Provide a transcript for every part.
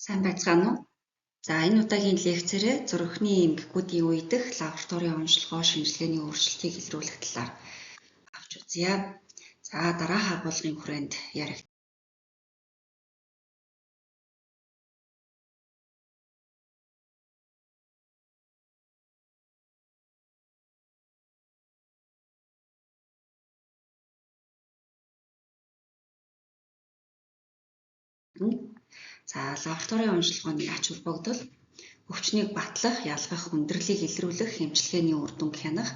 Сайн байцгаана уу? За энэ удаагийн лекцээрээ зурхны эмгэгүүдийн үе дэх лабораторийн онцлогоо шинжилгээний өөрчлөлтийг илрүүлэх талаар авч үзье. За дараах агуулгын хүрээнд ярих. За лабораторийн онцлогооны ач холбогдол өвчнийг батлах, ялгах, хүндрэлийг илрүүлэх, эмчилгээний үр дүнг хянах,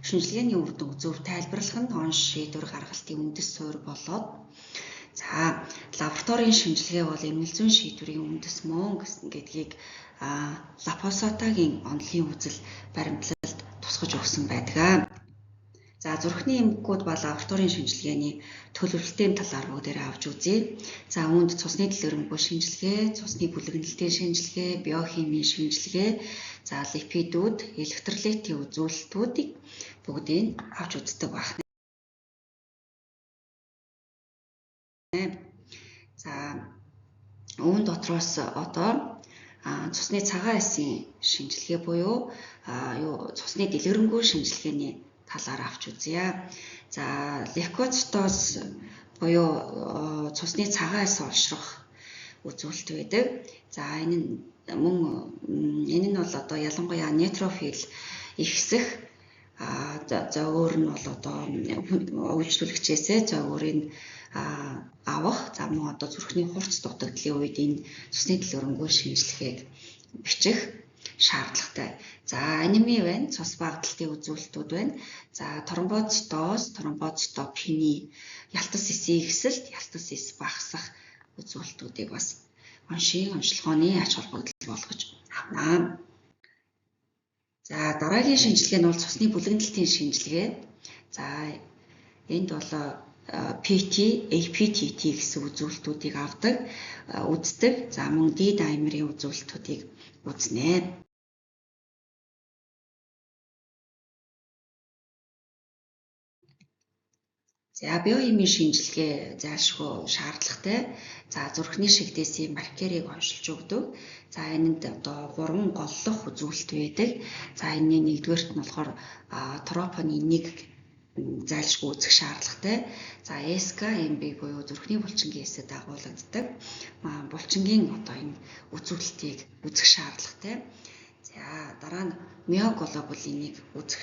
шинжилгээний үр дүнг зөв тайлбарлах нь онш шийдвэр гаргалтын үндэс суурь болоод за лабораторийн шинжилгээ бол эмнэлзүүн шийдвэрийн үндэс мөн гэдгийг Лапосатагийн онолын үзэл баримтлалд тусгаж өгсөн байдаг. За зурхны эмгэгүүд ба лабораторийн шинжилгээний төлөвлөлтийн талаар бүгдээрээ авч үзье. За үүнд цусны дэлгэрэнгүй шинжилгээ, цусны бүлэгнэлтийн шинжилгээ, биохимийн шинжилгээ, за липидүүд, электролитийн үзүүлэлтүүдийг бүгдийг авч үздэг байна. За үүн дотроос одоо цусны цагаан эсийн шинжилгээ буюу цусны дэлгэрэнгүй шинжилгээний талаар авч үзье. За лейкоцитоз буюу цусны цагаан эс олшрох үзүүлэлт байдаг. За энэ нь бол одоо ялангуяа нейтрофил ихсэх за өөр нь бол одоо үйлчлүүлэгчээсээ за өөрийн авах за мөн одоо зүрхний хурц дутагдлын үед энэ цусны дэлгэрэнгүй шинжилгээг бичих шаардлагатай. За анеми байна, цус багталтын үзүүлэлтүүд байна. За тромбоцитоз, тромбоцитопени, ялтас эсийн ихсэлт, ялтас эс багасах үзүүлэлтүүдийг бас оншийн онцлогооны ач холбогдол болгож авна. За дараагийн шинжилгээ нь бол цусны бүлэгнэлтийн шинжилгээ. За энд бол PT, APTT гэсэн үзүүлэлтүүдийг авдаг, үздэг. За мөн D-даймерийн үзүүлэлтүүдийг үзнэ. За биохимийн шинжилгээ зайлшгүй шаардлагатай. За зурхны шигдээсийн маркерийг оншилж өгдөг. За энэнд одоо 3 голлох үзүүлэлт байдаг. За энэний нэгдүгээрт нь болохоор тропоны 1 зайлшгүй үзэх шаардлагатай. За SKMB буюу зүрхний булчингийн эсэд дагуулдаг. Булчингийн одоо энэ үзүүлэлтийг үзэх шаардлагатай. За дараа нь миоглобулинийг үзэх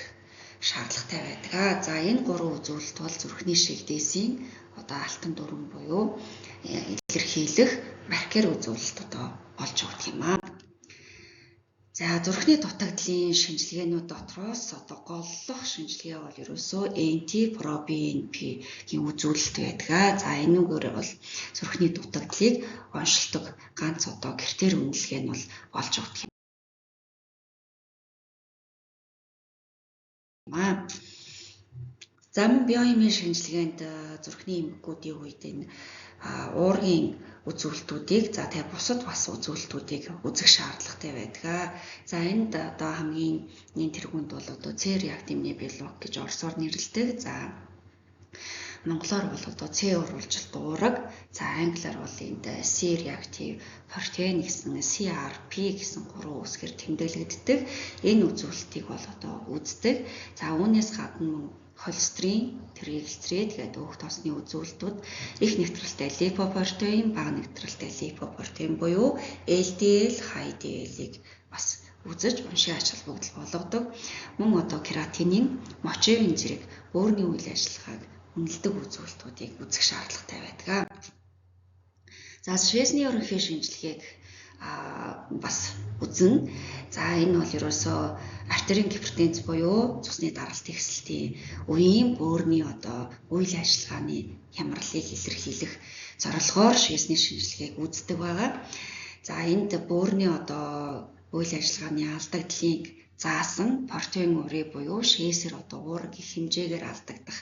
шаардлагатай байдаг. За энэ 3 үзүүлэлт бол зүрхний шигдээсийн одоо алтан дүрэн буюу илэрхийлэх маркер үзүүлэлт одоо олж өгдөг юм аа. За зурхны дутагдлын шинжилгээнүүд дотроос одоо голлох шинжилгээ бол ерөөсөө NT-proBNP-ийн үзүүлэлт байдаг. За энүүгээр бол зурхны дутагдлыг оншилдог ганц одоо гэртээр үнэлгээ нь бол олж өгдөг юм. За биохимийн шинжилгээнд зурхны эмгэгүүдийн үед энэ уургийн үзүүлэлтүүдийг за тэгээ бусад бас үзүүлэлтүүдийг үзэх шаардлагатай байдаг. За энд одоо хамгийн нэг тэргуунд бол одоо C-реактивны белок гэж орсоор нэрлэдэг. За монголоор бол одоо C урвалжилт уураг, за англиар бол энд C-реактив протеин гэсэн CRP гэсэн 3 үсгээр тэмдэглэгддэг. Энэ үзүүлэлтийг бол одоо үздэг. За үүнээс гадна холестерин, триглицерид гэдэг өөх тоосны үзүүлэлтүүд их нэвтрэлтэй липопротеин, бага нэвтрэлтэй липопротеин буюу LDL, HDL-ийг бас үзэж уншийн ач холбогдол болгодог. Мөн одоо кератинин, мочевин зэрэг өөрийн үйл ажиллагааг үнэлдэг үзүүлэлтүүдийг үзэх шаардлагатай байдаг. За Швейцний ерөнхий шинжилгээг бас үзнэ. За энэ бол ерөөсөө артерийн гипертенц буюу цусны даралт ихсэлтийн үеийн бөөрийн одоо үйл ажиллагааны хямралыг илэрхийлэх зорилгоор Швейцний шинжилгээг үздэг байгаа. За энд бөөрийн одоо үйл ажиллагааны алдагдлыг заасан протеин урий буюу шээсэр одоо уураг их хэмжээгээр алдагдах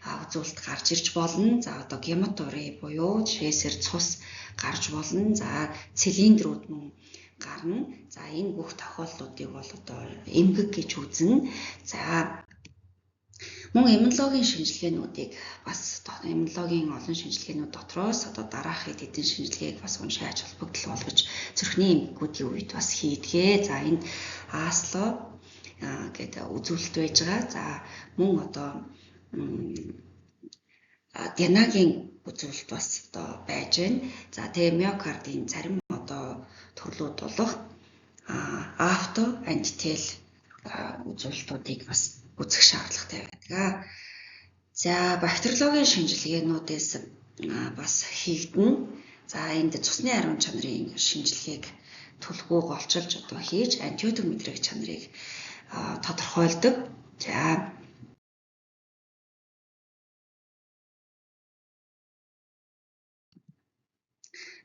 үзүүлэлт гарч ирж болно. За одоо гематури буюу шээсэр цус гарч болно. За цилиндрүүд мөн гарна. За энэ бүх тохиолдлуудыг бол одоо эмгэг гэж үзнэ. За Мөн иммунологийн шинжилгээнүүдийг бас иммунологийн олон шинжилгээнүүд дотроос одоо дараах хэд хэдэн шинжилгээг бас уншиж холбогдол болгож зүрхний эмгэгүүдийн үед бас хийдгээ. За энд Асло гэдэг үзүүлэлт байж байгаа. За мөн одоо Дианагийн үзүүлэлт бас одоо байж байна. За тэгээ миокардын зарим одоо төрлүүд болох авто антител үзүүлэлтүүдийг бас үзэх шаардлагатай байдаг. За бактериологийн шинжилгээнүүдээс бас хийгдэн. За энд цусны ариун чанарын шинжилгээг түлхүүг олчилж одоо хийж антибиотик мэдрэг чанарыг тодорхойлдог. За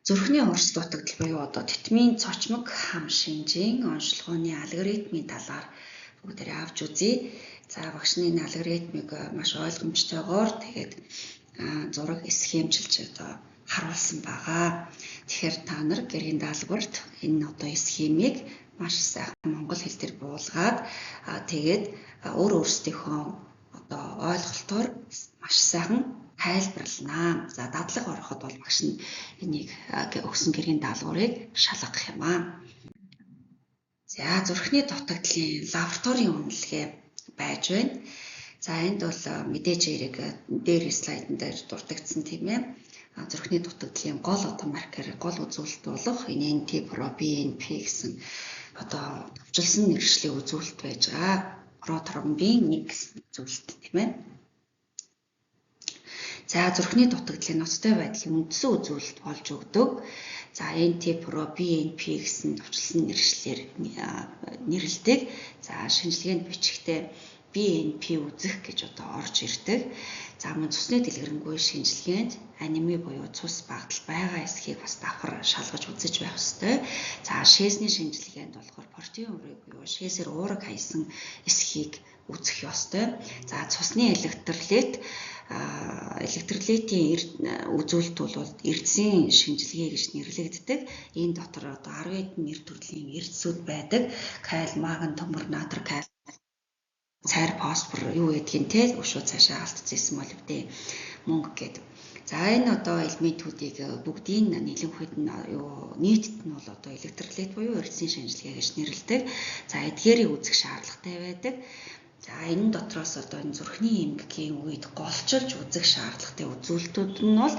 зүрхний урс дутагдал буюу одоо титмийн цочмог хам шинжийн онцлогооны алгоритмын талаар бүгдээрээ авч үзье. За багшны энэ алгоритмыг маш ойлгомжтойгоор тэгээд зураг схемчилж одоо харуулсан байгаа. Тэгэхээр та нар гэрийн даалгаварт энэ одоо схемийг маш сайхан монгол хэл дээр буулгаад тэгээд өөр өөрсдийнхөө одоо ойлголтоор маш сайхан тайлбарлана. За дадлага ороход бол багш нь энийг өгсөн гэрийн даалгаврыг шалгах юм аа. За зүрхний дутагдлын лабораторийн үнэлгээ байж байна. За энд бол мэдээж хэрэг дээр слайдн дээр дурддагдсан тийм ээ. Зүрхний дутагдлын гол одоо маркер, гол үзүүлэлт болох NT-proBNP гэсэн одоо товчилсон нэршлийн үзүүлэлт байж байгаа. Протромбин 1 гэсэн үзүүлэлт тийм ээ. За зүрхний дутагдлын ноцтой байдлын үндсэн үзүүлэлт болж өгдөг. За NT-proBNP гэсэн товчилсон нэршлэр нэрлэдэг. За шинжилгээнд бичгтээ BNP үзэх гэж одоо орж ирдэг. За мөн цусны дэлгэрэнгүй шинжилгээнд анеми буюу цус багтал байгаа эсхийг бас давхар шалгаж үзэж байх ёстой. За шээсний шинжилгээнд болохоор протеин урыг буюу шээсээр уураг хаясан эсхийг үзэх ёстой. За цусны электролитийн үзүүлэлт бол эрдэсийн шинжилгээ гэж нэрлэгддэг. Энэ дотор одоо 10 хэдэн нэр төрлийн эрдэсүүд байдаг. Каль, магний, төмөр, натр, каль, цайр, фосфор юу гэдгийг те өшөө цаашаа алдчихсан бол үдээ мөнгө гэдэг. За энэ одоо элементүүдийг бүгдийг нийлэнхүйд нь нийтэд нь бол одоо электролит буюу эрдэсийн шинжилгээ гэж нэрлэдэг. За эдгээрийг үзэх шаардлагатай байдаг. За энэ дотроос одоо энэ зүрхний эмгэгийн үед голчилж үзэх шаардлагатай үзүүлэлтүүд нь бол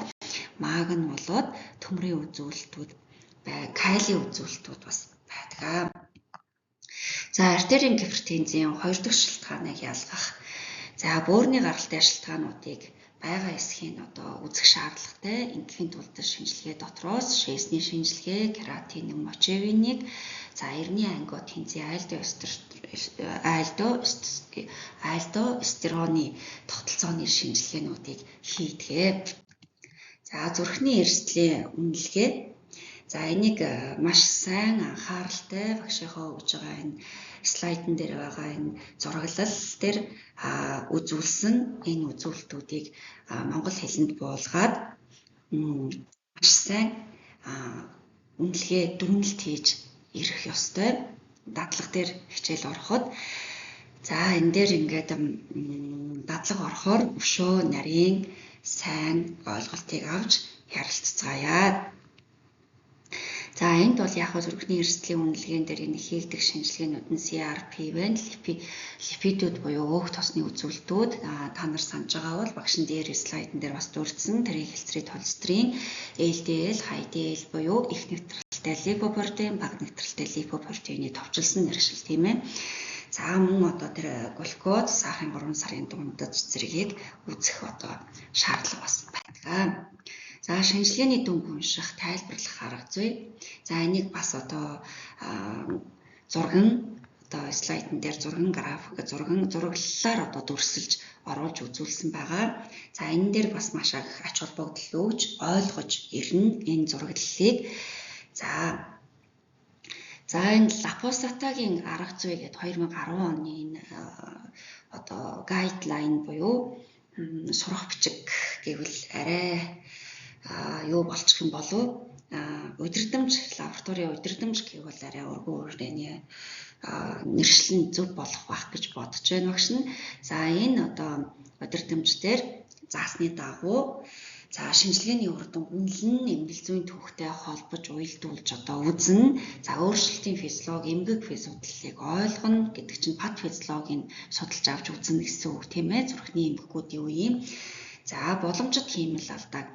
маг нь болоод төмрийн үзүүлэлтүүд калий үзүүлэлтүүд бас байдаг. За артерийн гипертензийн 2 дахь шалтгааныг ялгах. За бөөрийн гаралтай шалтгаануудыг байгаа эсхийн одоо үзэх шаардлагатай. Ингээхийн тулд шинжилгээ дотроос шээсний шинжилгээ, кератин, мочевинийг, за эртний ангиотензийн альдостероны тогтолцооны шинжилгээнүүдийг хийдэг. За зүрхний эрсдлийн үнэлгээ. За энийг маш сайн анхааралтай багшийнхаа өгж байгаа энэ слайдн дээр байгаа энэ зураглал дээр үзүүлсэн энэ үзүүлэлтүүдийг монгол хэлэнд буулгаад маш сайн үнэлгээ дүгнэлт хийж ирэх ёстой. Дадлага дээр хичээл ороход за энэ дээр ингээд дадлага орохоор өшөө нарийн сайн ойлголтыг авч ярилцгаая. За энд бол яг зүрхний эрсдлийн үнэлгээнд дээр энэ хийгдэх шинжилгээнүүд нь CRP байна. Липидүүд буюу өөх тосны үзүүлэлтүүд та нар санаж байгаа бол багш нь дээр слайдн дээр бас дурдсан тригглицерид холестерин, LDL, HDL буюу их нейтралтай липопротеин, бага нейтралтай липопротеины товчилсон нэршил тийм ээ. За мөн одоо тэр глюкоз, сахарын 3 сарын дундад зэргийг үзэх одоо шаардлага бас байдаг. За шинжилгээний дүнг унших, тайлбарлах арга зүй. За энийг бас одоо зурган одоо слайдн дээр зурган график, зураглалаар одоо дүрсэлж оруулж үзүүлсэн байгаа. За энэ дээр бас маш их ач холбогдол өгж ойлгож ирнэ энэ зураглалыг. За энэ Лапосатагийн арга зүй гэдэг 2010 оны энэ одоо гайдлайн буюу сурах бичиг гэвэл арай юу болчих юм болов удирдамж лабораторийн удирдамж гэвэл арай урган ургааны нэршлэн зөв болох байх гэж бодож байна багш нь. За энэ одоо удирдамж дээр заасны дагуу шинжилгээний үр дүн үнэлэн эмгэл зүйн түүхтэй холбож уялдуулж одоо үзнэ. За өөрчлөлтийн физиологи, эмгэг физиологийг ойлгоно гэдэг чинь пат физиологийг судалж авч үзнэ гэсэн үг тийм ээ. Зүрхний эмгэгүүдийн үеийн боломжит хиймэл алдааг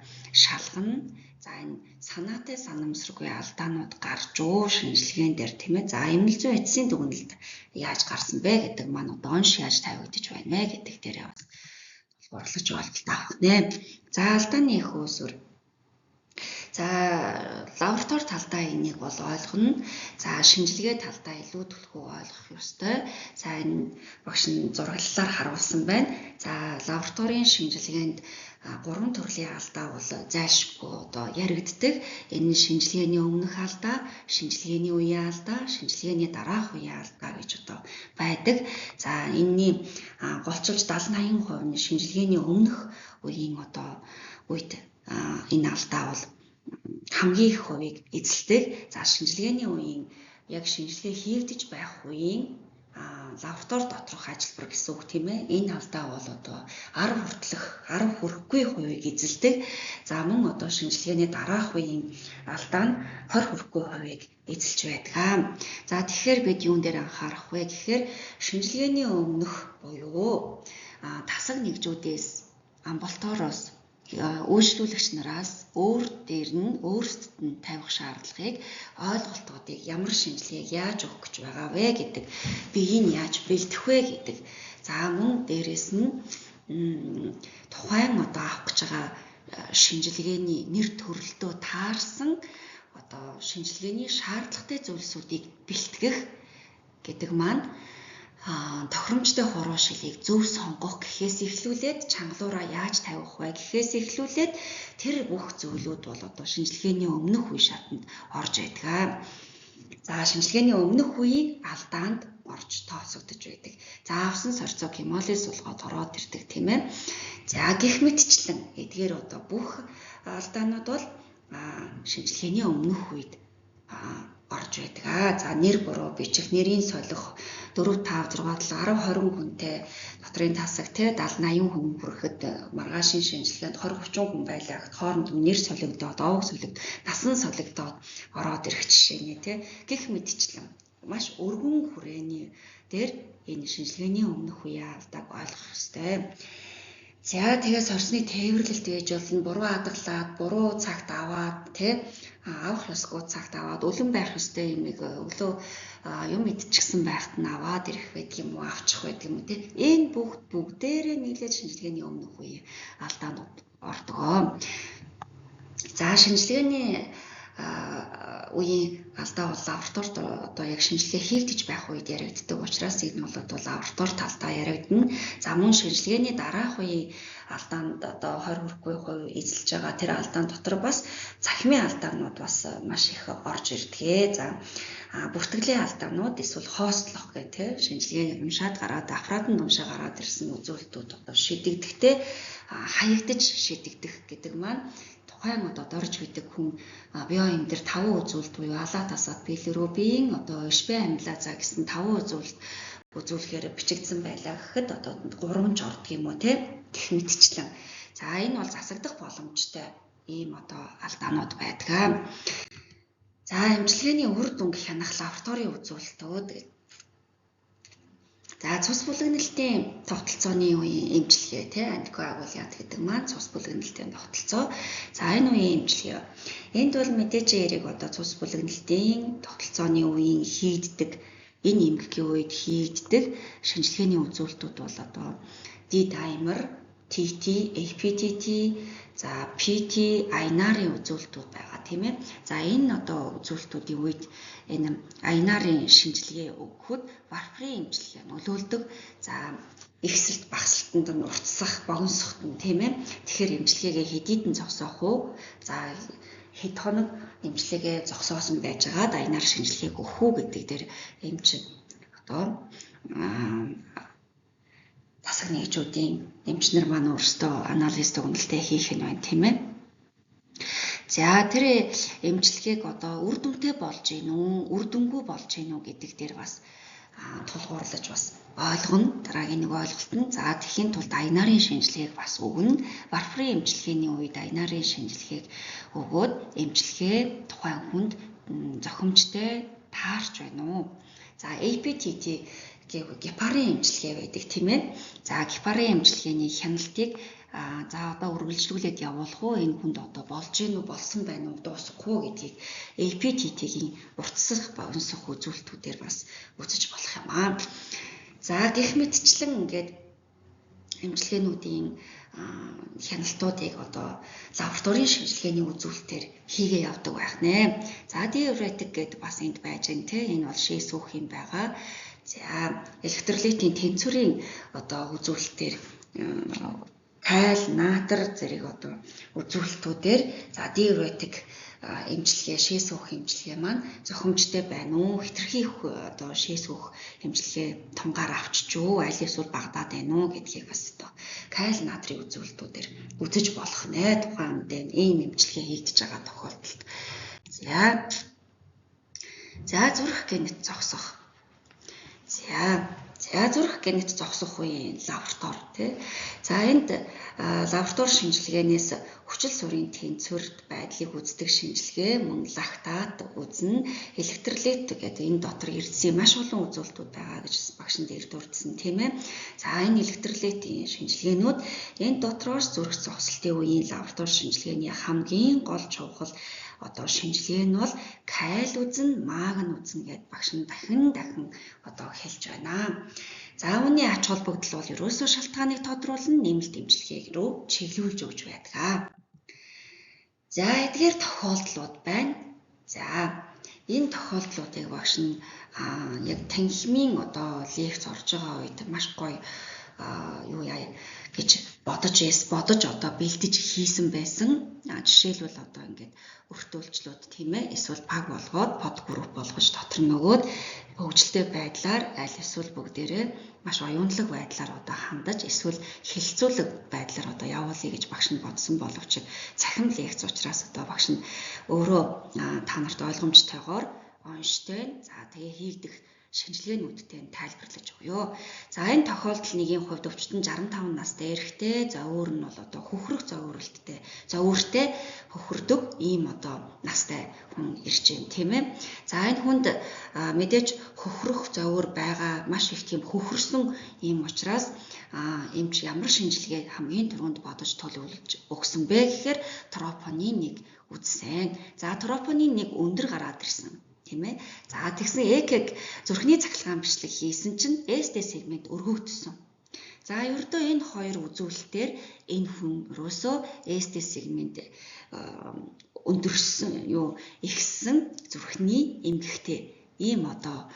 шалгана. За энэ санаатай санамсаргүй алдаанууд гарч шинжилгээнд дээр тийм ээ. За эмгэл зүйн эцсийн дүгнэлт яаж гарсан бэ гэдэг маань одоо онш яаж тавигдаж байна вэ гэдэг дээр орлож ойлголт авах нэ. За алдааны их үүсвэр. За лаборатори талдаа энийг бол ойлгоно. За шинжилгээ талдаа илүү түлхүү ойлгох ёстой. За энэ багш нь зураглалаар харуулсан байна. За лабораторийн шинжилгээнд 3 төрлийн алдаа бол зайлшгүй одоо яригддаг. Энэ нь шинжилгээний өмнөх алдаа, шинжилгээний үеийн алдаа, шинжилгээний дараах үеийн алдаа гэж одоо байдаг. За энэний голчилж 70-80% нь шинжилгээний өмнөх үеийн одоо үед энэ алдаа бол хамгийн их хувийг эзэлдэг. За шинжилгээний үеийн яг шинжилгээ хийгдэж байх үеийн лаборатори доторх ажилбар гэсэн үг тийм ээ. Энэ алдаа бол одоо 10 хүрэхгүй хувийг эзэлдэг. За мөн одоо шинжилгээний дараах үеийн алдаа нь 20 хүрэхгүй хувийг эзэлж байдаг. За тэгэхээр бид юун дээр анхаарах вэ гэхээр шинжилгээний өмнөх буюу тасаг нэгжүүдээс амбулаториос үйлчлүүлэгч нараас өөр дээр нь өөрсдөд нь тавих шаардлагыг ойлголтуудыг ямар шинжилгээг яаж өгөх гэж байгаа вэ гэдэг биеийг яаж бэлдэх вэ гэдэг. За мөн дээрэс нь тухайн одоо авах гэж байгаа шинжилгээний нэр төрөлтөө таарсан одоо шинжилгээний шаардлагатай зүйлсүүдийг бэлтгэх гэдэг маань тохиромжтой хуруу шилийг зөв сонгох гэхээс эхлүүлээд чангалуураа яаж тавих вэ гэхээс эхлүүлээд тэр бүх зүйлүүд бол одоо шинжилгээний өмнөх үе шатанд орж байдаг. За шинжилгээний өмнөх үеийн алдаанд орж тооцогдож байдаг. За авсан сорцоо гемолиз сулгаад ороод ирдэг тийм ээ. За гэх мэтчлэн эдгээр одоо бүх алдаанууд бол шинжилгээний өмнөх үед орж байдаг. За нэр буруу бичих, нэрийн солих 4 5 6 7 10 20 хүнтэй дотрын тасаг те 70 80 хүн хүрэхэд маргаашийн шинжилгээнд 20 30 хүн байлаа. Хооронд нэр солигдоод, овог солигдоод, насан солигдоод ороод ирэх жишээ нэ те. Гэх мэтчлэн маш өргөн хүрээний дээр энэ шинжилгээний өмнөх үеийн алдааг ойлгох ёстой. За тэгээс орсны тээвэрлэлт ээж болно, буруу хадгалаад, буруу цагт аваад те авах ёсгүй цагт аваад өлөн байх ёстой юмыг өглөө юм идчихсэн байхад нь аваад ирэх байдаг юм уу, авчих байдаг юм уу те. Энэ бүгдээрээ нийлээд шинжилгээний өмнөх үеийн алдаанууд ордог. За шинжилгээний үеийн алдаа бол лабораторид одоо яг шинжилгээ хийгдэж байх үед яригддаг учраас энэ бол одоо лаборатори талдаа яригдана. За мөн шинжилгээний дараах үеийн алдаанд одоо 20 хүрэхгүй хувь эзэлж байгаа тэр алдаан дотор бас цахимын алдаанууд бас маш их орж ирдэг. За бүртгэлийн алдаанууд эсвэл хостлох гэх тийм шинжилгээ уншаад гараад аппарат нь уншаа гараад ирсэн үзүүлэлтүүд одоо шидэгдэхтэй хаягдаж шидэгдэх гэдэг маань тухайн одоо дорж бидэг хүн биоим дээр 5 үзүүлэлт буюу алаатасаад билирубин одоо ишбэ амилаза гэсэн 5 үзүүлэхээр бичигдсэн байлаа гэхэд одоо 3 ч ордог юм уу те гэх мэтчлэн. За энэ бол засагдах боломжтой ийм одоо алдаанууд байдаг. За эмчилгээний үр дүнг хянах лабораторийн үзүүлэлтүүд. За цус бүлэгнэлтийн тогтолцооны үеийн эмчилгээ те антикоагулянт гэдэг маань цус бүлэгнэлтийн тогтолцоо. За энэ үеийн эмчилгээ. Энд бол мэдээж яриг одоо цус бүлэгнэлтийн тогтолцооны үеийн хийгддэг энэ эмгэгийн үед хийгддэг шинжилгээний үзүүлэлтүүд бол одоо D-dimer, TT, APTT, за PT, INR-ийн үзүүлэлтүүд байгаа тийм ээ. За энэ одоо үзүүлэлтүүдийн үед энэ INR-ийн шинжилгээ өгөхөд варфрын эмчилгээ нөлөөлдөг. За ихсэлт багсалтанд нь уртсах, богиносохт нь тийм ээ. Тэгэхээр эмчилгээгээ хэдийдэн зогсоох уу? За хэд хоног эмчилгээгээ зогсоосон байж байгаад INR шинжилгээг өгөх үү гэдэг дээр эмч одоо тасаг нэгжүүдийн эмчнэр маань өөрсдөө анализ дүгнэлтээ хийх нь байна тийм ээ. За тэр эмчилгээг одоо үр дүнтэй болж гин үү, үр дүнгүй болж гин үү гэдэг дээр бас тулгуурлаж бас ойлгоно. Дараагийн нэг ойлголт нь за тэхийн тулд ая нарын шинжилгээг бас өгнө. Варфрын эмчилгээний үед ая нарын шинжилгээг өгөөд эмчилгээ тухайн хүнд зохимжтой таарч байна уу? За APTT гепарын эмчилгээ байдаг тийм ээ. За гепарын эмчилгээний хяналтыг за одоо үргэлжлүүлээд явуулах уу? Энэ хүнд одоо болж гин үү, болсон байна уу, дуусахгүй гэдгийг APTT-гийн уртсах ба өнсөх үзүүлэлтүүдээр бас үзэж болох юм аа. За гэх мэтчлэн ингээд эмчилгээнүүдийн хяналтуудыг одоо лабораторийн шинжилгээний үзүүлэлтээр хийгээ явдаг байх нэ. За диуретик гэдэг бас энд байж гэн те. Энэ бол шээ сүүх юм байгаа. За электролитийн тэнцвэрийн одоо үзүүлэлтээр каль, натр зэрэг одоо үзүүлэлтүүдээр за диуретик эмчилгээ, шээ сүүх эмчилгээ маань зохимжтой байна уу? Хэтэрхий одоо шээ сүүх эмчилгээ тунгаар авчиж үү? Аль эсвэл багдаад байна уу гэдгийг бас одоо каль, натрийн үзүүлэлтүүдээр үзэж болох нэ. Тухайн үедээ ийм эмчилгээ хийгдэж байгаа тохиолдолд. За зүрх генет зогсох. За зүрх генет зогсох үеийн лаборатори тий. За энд лаборатори шинжилгээнээс хүчил сурын тэнцвэрт байдлыг үздэг шинжилгээ, мөн лактат үзнэ, электролит гэдэг энэ дотор ирсэн маш олон үзүүлэлтүүд байгаа гэж багш нар дурдсан тийм ээ. За энэ электролитийн шинжилгээнүүд энэ дотроос зүрх зогсолтын үеийн лаборатори шинжилгээний хамгийн гол чухал одоо шинжилгээ нь бол каль үзэн, магн үзэн гэдээ багш нь дахин одоо хэлж байна. За үүний ач холбогдол бол ерөөсөө шалтгааныг тодруулан нэмэлт эмчилгээг рүү чиглүүлж өгч байдаг. За эдгээр тохиолдлууд байна. За энэ тохиолдлуудыг багш нь яг танхимын одоо лекц орж байгаа үед маш гоё юу яа гэж бодож одоо бэлдэж хийсэн байсан. Жишээлбэл одоо ингээд өртөөлчлүүд тийм ээ эсвэл баг болгоод под групп болгож дотор нөгөөд хөгжилтэй байдлаар аль эсвэл бүгдээрээ маш оюунлаг байдлаар одоо хандаж эсвэл хилцүүлэг байдлаар одоо явуулъя гэж багш нь бодсон боловч цахим лекц учраас одоо багш нь өөрөө та нарт ойлгомжтойгоор онштой. За тэгээ хийгдэх шинжилгээнүүдтэй тайлбарлаж өгье. За энэ тохиолдол нэгийн хувьд өвчтөн 65 настай эрэгтэй, за өөр нь бол одоо хөхрөх зовоортой хөхөрдөг ийм одоо настай хүн ирж байна тийм ээ. За энэ хүнд мэдээж хөхрөх зовоор байгаа маш их тийм хөхөрсөн ийм учраас эмч ямар шинжилгээ хамгийн түрүүнд бодож төлөвлөж өгсөн бэ гэхээр тропонин 1 үзсэн. За тропонин 1 өндөр гараад ирсэн. Тийм ээ. За тэгсэн ЭКГ зүрхний цахилгаан бичлэг хийсэн чинь ST сегмент өргөгдсөн. За ердөө энэ хоёр үзүүлэлтээр энэ хүн өрөөсөө ST сегмент өндөрсөн ихссэн зүрхний эмгэгтэй ийм одоо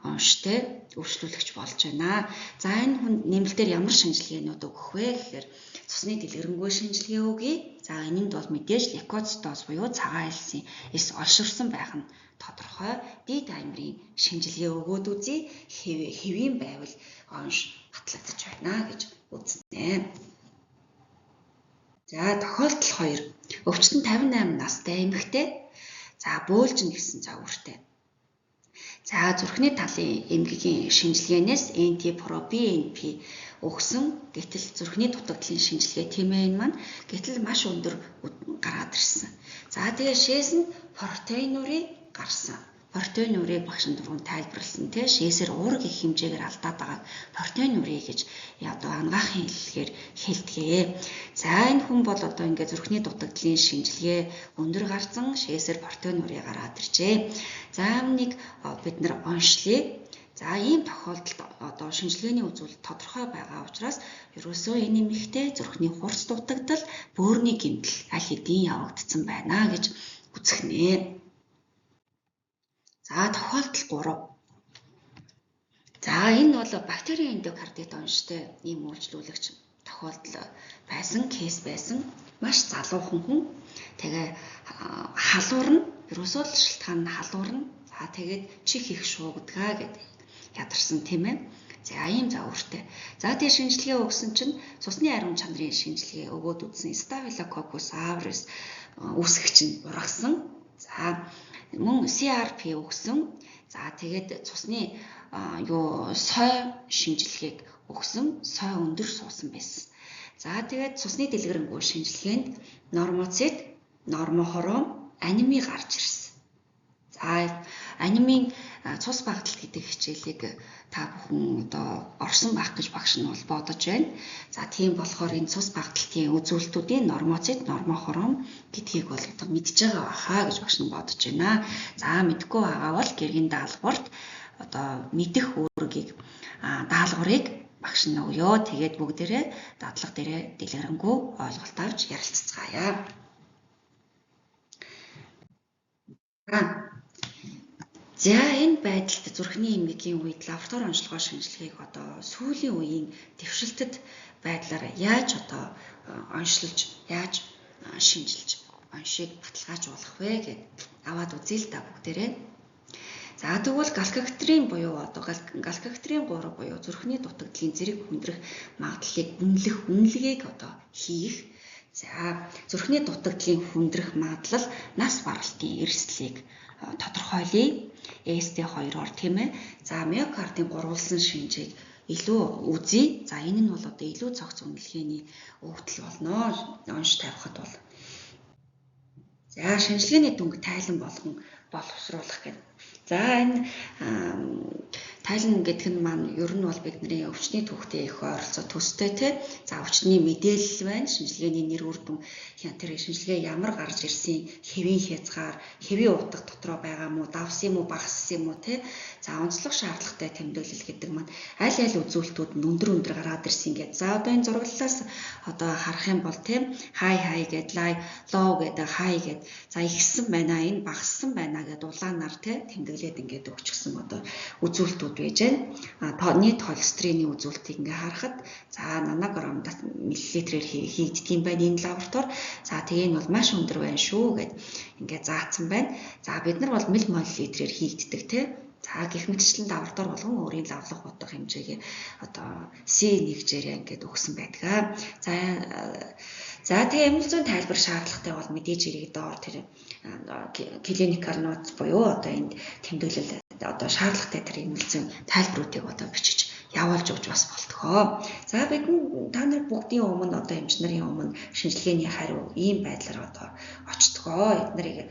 онштой өвчлүүлэгч болж байна. За энэ хүнд нэмэлтээр ямар шинжилгээнүүд өгөх вэ гэхээр цусны дэлгэрэнгүй шинжилгээ өгье. За энэнд бол мэдээж лейкоцитоз буюу цагаан альсын эс олширсан байх нь тодорхой. Д даймерийн шинжилгээ өгөөд үзье. Хэвийн байвал онш батлагдаж байна гэж үзнэ. За тохиолдол 2. Өвчтөн 58 настай эмэгтэй. За бөөлжин гэсэн загвартай. За зүрхний талын эмгэгийн шинжилгээнээс NT-proBNP өгсөн. Гэтэл зүрхний дутагдлын шинжилгээ тийм ээ энэ маань гэтэл маш өндөр гараад ирсэн. За тэгээ шээс нь протеинурыг гарсан. Протеинурыг багш нар түрүүн тайлбарласан тийм шээсээр уурэг их хэмжээгээр алдаад байгаа протеинурыг гэж одоо ангаахын хэллэгээр хэлдэгэ. За энэ хүн бол одоо ингээд зүрхний дутагдлын шинжилгээ өндөр гарсан шээсээр протеинурыг гараад иржээ. За үүнийг бид нар онцлие. За ийм тохиолдолд одоо шинжилгээний үзүүлэлт тодорхой байгаа учраас ерөөсөө энэ эмэгтэй зүрхний хурц дутагдал, бөөрийн гэмтэл аль хэдийн явагдсан байна гэж үзэх нэ. За тохиолдол 3. За энэ бол бактерийн эндокардит онштой ийм үйлчлүүлэгч тохиолдол байсан, кейс байсан. Маш залуухан хүн. Тэгээ халуурна, ерөөсөө л шалтгаан нь халуурна. За тэгээд чих их шуугдгаа гэдэг ядарсан тийм ээ. За ийм загвартай. За тэгээ шинжилгээ өгсөн чинь цусны ариун чанарын шинжилгээ өгөөд үзсэн Staphylococcus aureus үүсгэгч нь ургасан. За мөн CRP өгсөн. За тэгээд цусны сой шинжилгээг өгсөн, сой өндөр суусан байсан. За тэгээд цусны дэлгэрэнгүй шинжилгээнд нормоцит, нормохором, анеми гарч ирсэн. За анемийн цус багталт гэдэг хичээлийг та бүхэн одоо орсон байх гэж багш нь бол бодож байна. За тийм болохоор энэ цус багталтын үзүүлэлтүүдийн нормоцит, нормохором гэдгийг бол одоо мэдж байгаа байхаа гэж багш нь бодож байна. За мэдгүй байгаа бол гэргийн даалгаварт одоо мэдэх үүргийг даалгаврыг багш нь өгөө. Тэгээд бүгдээрээ дадлага дээрээ дэлгэрэнгүй ойлголт авч ярилццгаая. За энэ байдалд зүрхний эмгэгийн үед лаборатори онцлогоо шинжилгээг одоо сүүлийн үеийн дэвшилтэд байдлаар яаж одоо онцлж, яаж шинжилж, оншийг баталгаажуулах вэ гэд аваад үзье л та бүгдээрээ. За тэгвэл галкокатрин буюу одоо галкокатрин 3 буюу зүрхний дутагдлын зэрэг хүндрэх магадлалыг үнэлгээг одоо хийх. За зүрхний дутагдлын хүндрэх магадлал нас баралтын эрсдлийг тодорхойлъё. ST2-оор тийм ээ. За миокардын гурвалсан шинжийг илүү үзье. За энэ нь бол одоо илүү цогц үнэлгээний өвдөл болно. Онш тавихад бол. За шинжилгээний дүнг тайлан болгон боловсруулах гэдэг. За энэ тайлан гэдэг нь маань ер нь бол бидний өвчтний түүхтэй их ойролцоо төстэй тий. За өвчтний мэдээлэл байна. Шинжилгээний нэр үр дүн тэр шинжилгээ ямар гарч ирсэн, хэвийн хязгаар, хэвийн утга дотроо байгаа мó, давсан юм уу, багассан юм уу тий. За онцлог шаардлагатай тэмдэглэл гэдэг маань аль аль үзүүлэлтүүд нь өндөр гараад ирсэн гэдэг. За одоо энэ зураглалаас одоо харах юм бол тий high гэдэг, low гэдэг, high гэдэг. За ихсэн байна, энэ багассан байна гэдэг улаанаар тий тэмдэглээд ингээд өгчихсөн одоо үзүүлэлтүүд байж байна. Нийт холестерины үзүүлэлтийг ингээ харахад за нанограмм миллилитрээр хийгддэг юм байна энэ лаборатори. За тэгээ энэ бол маш өндөр байна шүү гэд ингээ заасан байна. За бид нар бол миллилитрээр хийгддэг тий. За гэх мэтчлэн лаборатори болгон өөрийн лавлах утга хэмжээгээ одоо C1 хэмжээрээ ингээд өгсөн байдаг. За тэгээ эмнэлэг зүйн тайлбар шаардлагатай бол мэдээж хэрэг доор тэр клиникал ноц буюу одоо энд тэмдэглэл одоо шаардлагатай тэр эмнэлэг зүйн тайлбаруудыг одоо бичиж явуулж өгч бас болтгоо. За бидний та нар бүгдийн өмнө одоо эмч нарын өмнө шинжилгээний хариу ийм байдлаар одоо очтгоо. Эднэрийг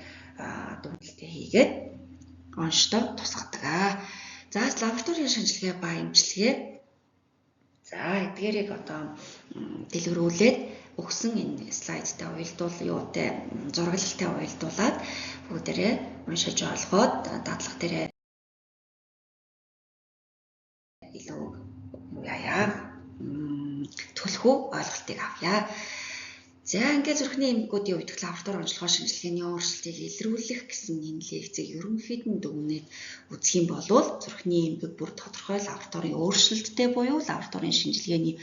дүгнэлтээ хийгээд онштой тусгадаг. За лабораторийн шинжилгээ ба эмчилгээ. За эдгээрийг одоо дэлгэрүүлээд өгсөн энэ слайдтай уялдуулалттай зурагтай уялдуулаад бүгдээрээ уншиж олгоод дадлага дээрээ илүү төлхөө ойлголтыг авъя. За ингээд зүрхний эмгэгүүдийн үед лаборатори онцлогоо шинжилгээний өөрчлөлтийг илрүүлэх гэсэн энэ лекцийг ерөнхийд нь дүгнээд үзэх юм бол зүрхний эмгэг бүр тодорхой лабораторийн өөрчлөлттэй буюу лабораторийн шинжилгээний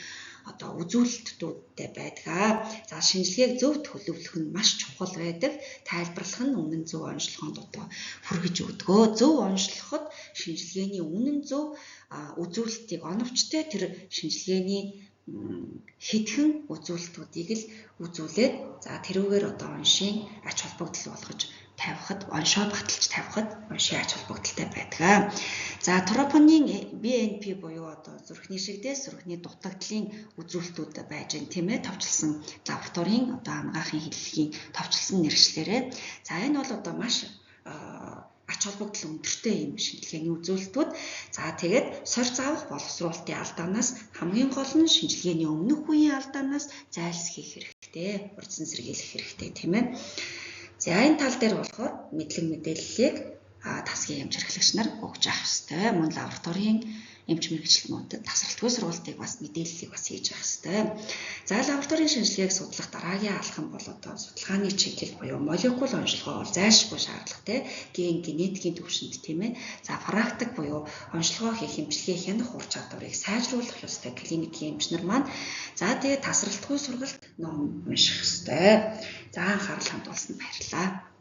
одоо үзүүлэлтүүдтэй байдаг. За шинжилгээг зөв төлөвлөх нь маш чухал байдаг. Тайлбарлах нь үнэн зөв онцлогоонд одоо хүргэж өгдөгөө. Зөв онцлоход шинжилгээний үнэн зөв үзүүлэлтийг оновчтой тэр шинжилгээний хэдхэн үзүүлэлтүүдийг л үзүүлээд за тэрүүгээр одоо оншийн ач холбогдол болгож тавихад, оншоо баталж тавихад оншийн ач холбогдолтой байдаг. За тропонин BNP буюу одоо зүрхний шигдээс зүрхний дутагдлын үзүүлэлтүүд байж гэн тийм ээ товчлсон лабораторийн одоо анагаахын хэллэгийн товчлсон нэршлэрээ. За энэ бол одоо маш ач холбогдол өндөртэй юм шинжилгээний үзүүлэлтүүд. За тэгээд сорьц авах боловсруулалтын алдаанаас хамгийн гол нь шинжилгээний өмнөх үеийн алдаанаас зайлсхийх хэрэгтэй, урдсан сэргийлэх хэрэгтэй тийм ээ. За энэ тал дээр болохоор мэдлэг мэдээллийг тасгийн эмч хэрэглэгч нар өгч авах хэрэгтэй. Мөн лабораторийн эмч мэргэжилтнүүдэд тасралтгүй сургалтыг бас мэдээллийг бас хийж авах хэрэгтэй. За лабораторийн шинжилгээг судлах дараагийн алхам бол одоо судалгааны чиглэл буюу молекул онцлогоо зайлшгүй шаардлагатай ген генетикийн төвшөнд тийм ээ. За практик буюу онцлогоо хийх эмчилгээ хянах ур чадварыг сайжруулах ёстой клиникийн эмч нар маань. За тэгээд тасралтгүй сургалт ном унших хэрэгтэй. За анхаарал хандуулсанд баярлалаа.